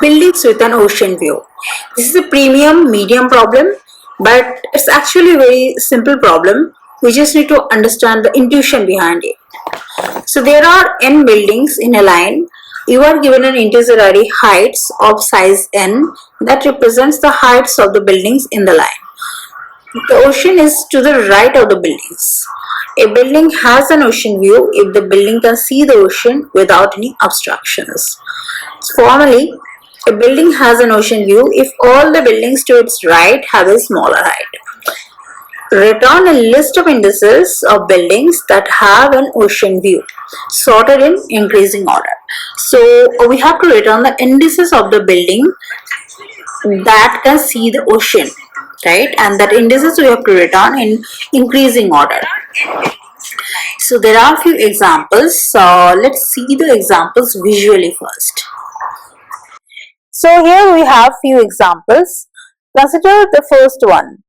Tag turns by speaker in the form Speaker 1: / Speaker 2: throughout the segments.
Speaker 1: buildings with an ocean view. This is a premium medium problem, but it's actually a very simple problem. We just need to understand the intuition behind it. So there are n buildings in a line. You are given an integer array heights of size n that represents the heights of the buildings in the line. The ocean is to the right of the buildings. A building has an ocean view if the building can see the ocean without any obstructions. Formally, a building has an ocean view if all the buildings to its right have a smaller height. Return a list of indices of buildings that have an ocean view, sorted in increasing order. So we have to return the indices of the building that can see the ocean, right? And that indices we have to return in increasing order. So there are a few examples. So let's see the examples visually first. So here we have few examples. Consider the first one.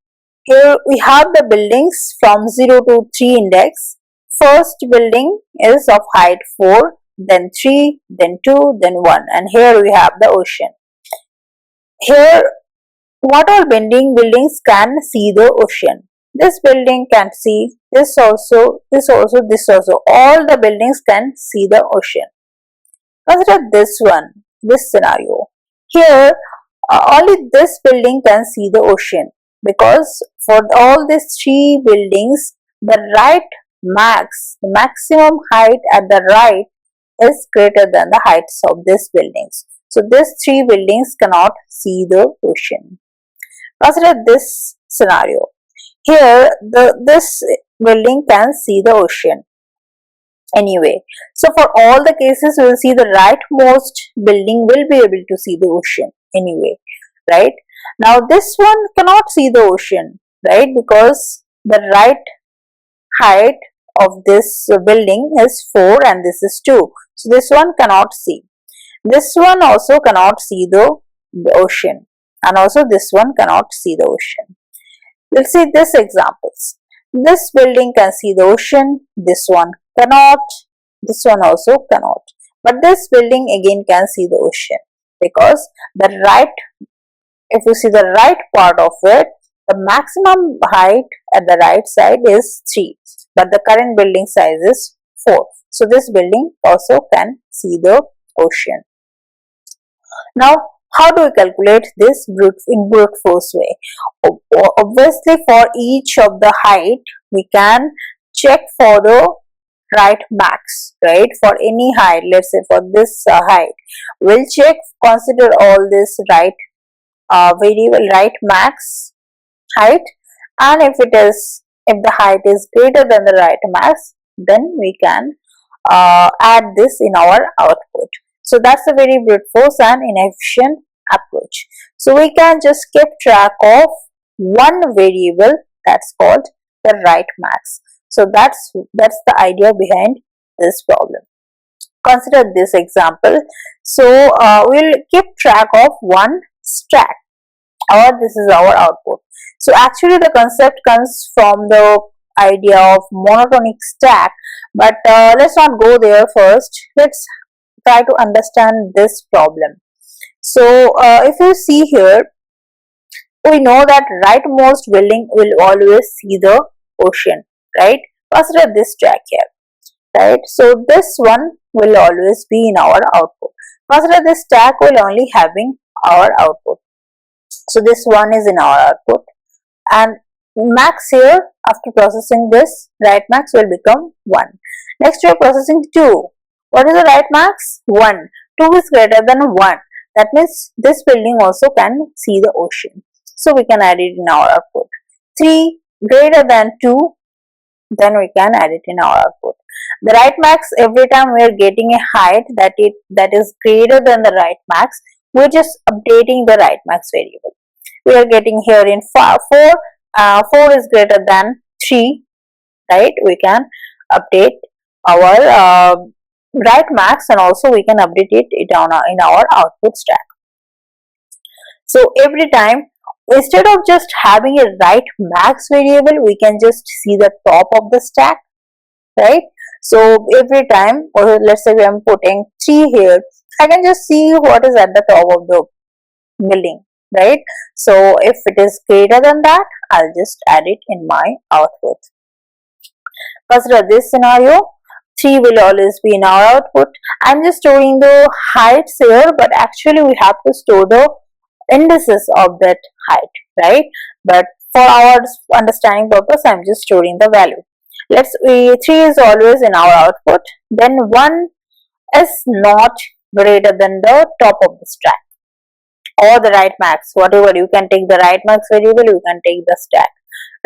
Speaker 1: Here we have the buildings from 0 to 3 index. First building is of height 4, then 3, then 2, then 1, and here we have the ocean. Here, what all buildings can see the ocean? This building can see, this also, this also, this also. All the buildings can see the ocean. Consider this one, this scenario. Here, only this building can see the ocean, because for all these 3 buildings, the right max, the maximum height at the right is greater than the heights of these buildings. So these 3 buildings cannot see the ocean. Consider this scenario. Here, this building can see the ocean. Anyway, so for all the cases, we will see the rightmost building will be able to see the ocean anyway, right? Now this one cannot see the ocean, right? Because the right height of this building is 4 and this is 2. So this one cannot see. This one also cannot see the ocean, and also this one cannot see the ocean. We'll see these examples. This building can see the ocean, this one cannot, this one also cannot. But this building again can see the ocean, because the right, if you see the right part of it, the maximum height at the right side is 3, but the current building size is 4. So this building also can see the ocean. Now, how do we calculate this in brute force way? Obviously, for each of the height, we can check for the right max, right? For any height, let's say for this height, we'll check, consider all this right variable, right max height, and if the height is greater than the right max, then we can add this in our output. So that's a very brute force and inefficient approach. So we can just keep track of one variable, that's called the right max. So that's the idea behind this problem. Consider this example. So we'll keep track of one stack, or this is our output. So actually the concept comes from the idea of monotonic stack, but let's not go there first. Let's try to understand this problem. So if you see here, we know that rightmost building will always see the ocean, right? Consider this track here, right? So this one will always be in our output. Consider this stack will only having our output. So this one is in our output, and max here, after processing this, right max will become 1. Next we are processing 2. What is the right max? 1. 2 is greater than 1. That means this building also can see the ocean. So we can add it in our output. 3 greater than 2, then we can add it in our output. The right max, every time we are getting a height that is greater than the right max, we are just updating the right max variable. We are getting here in 4, 4 is greater than 3, right? We can update our right max, and also we can update it in our output stack. So every time, instead of just having a right max variable, we can just see the top of the stack, right? So every time, or let's say I'm putting 3 here,
Speaker 2: I can just see what is at the top of the building, right? So if it is greater than that, I'll just add it in my output. Consider this scenario, 3 will always be in our output. I'm just storing the heights here, but actually we have to store the indices of that height, right? But for our understanding purpose, I'm just storing the value. 3 is always in our output, then 1 is not greater than the top of the stack or the right max, whatever. You can take the right max variable, you can take the stack,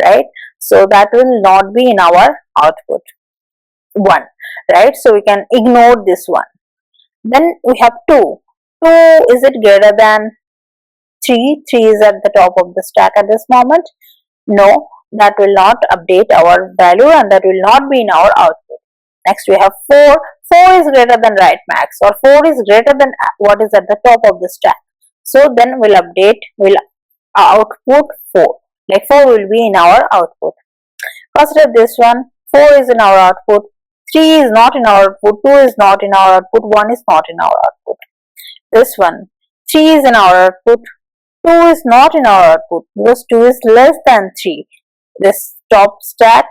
Speaker 2: right? So that will not be in our output 1, right? So we can ignore this one. Then we have 2. 2, is it greater than 3? 3 is at the top of the stack at this moment. No, that will not update our value and that will not be in our output. Next we have 4. 4 is greater than right max, or 4 is greater than what is at the top of the stack. So then we'll output 4. Like 4 will be in our output. Consider this one. 4 is in our output. 3 is not in our output. 2 is not in our output. 1 is not in our output. This one. 3 is in our output. 2 is not in our output because 2 is less than 3. This top stack,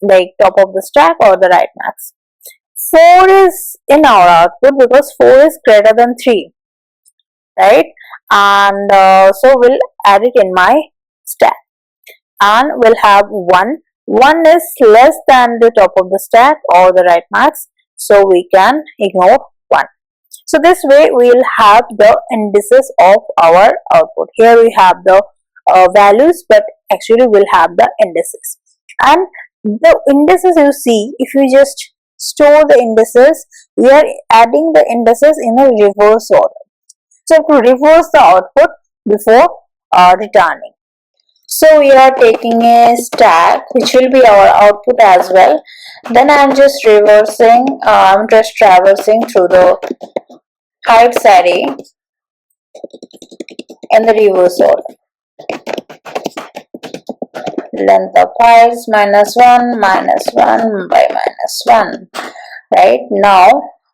Speaker 2: like top of the stack or the right max. 4 is in our output because 4 is greater than 3, right? And so we'll add it in my stack, and we'll have 1. 1 is less than the top of the stack or the right max, so we can ignore 1. So this way we'll have the indices of our output. Here we have the values, but actually we'll have the indices. And the indices, you see, if you just store the indices, we are adding the indices in a reverse order. So to reverse the output before returning. So we are taking a stack which will be our output as well. Then I'm just traversing through the heights array in the reverse order. Length of heights -1 -1 by -1. Right now,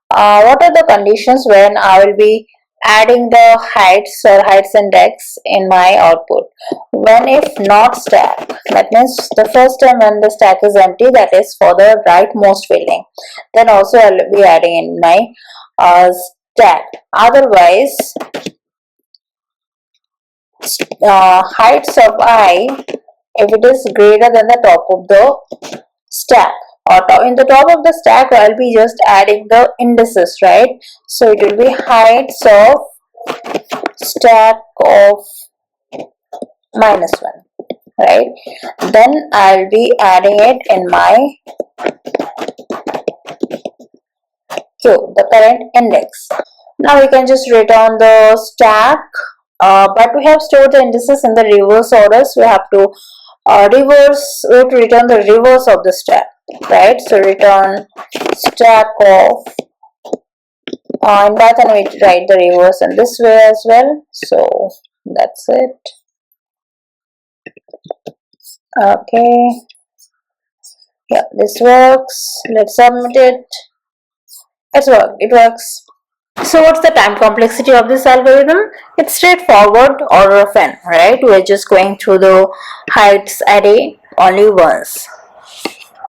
Speaker 2: what are the conditions when I will be adding the heights or heights index in my output? When if not stack, that means the first time when the stack is empty, that is for the rightmost building, then also I will be adding in my stack. Otherwise, heights of I, if it is greater than the top of the stack, or in the top of the stack I'll be just adding the indices, right? So it will be heights of stack of -1, right? Then I'll be adding it in my queue, the current index. Now we can just return the stack, but we have stored the indices in the reverse order, so we have to return the reverse of the stack, right? So return stack of, in Python we write the reverse in this way as well. So that's it. Okay, yeah, this works. Let's submit it. It works. So what's the time complexity of this algorithm? It's straightforward, order of n, right? We're just going through the heights array only once.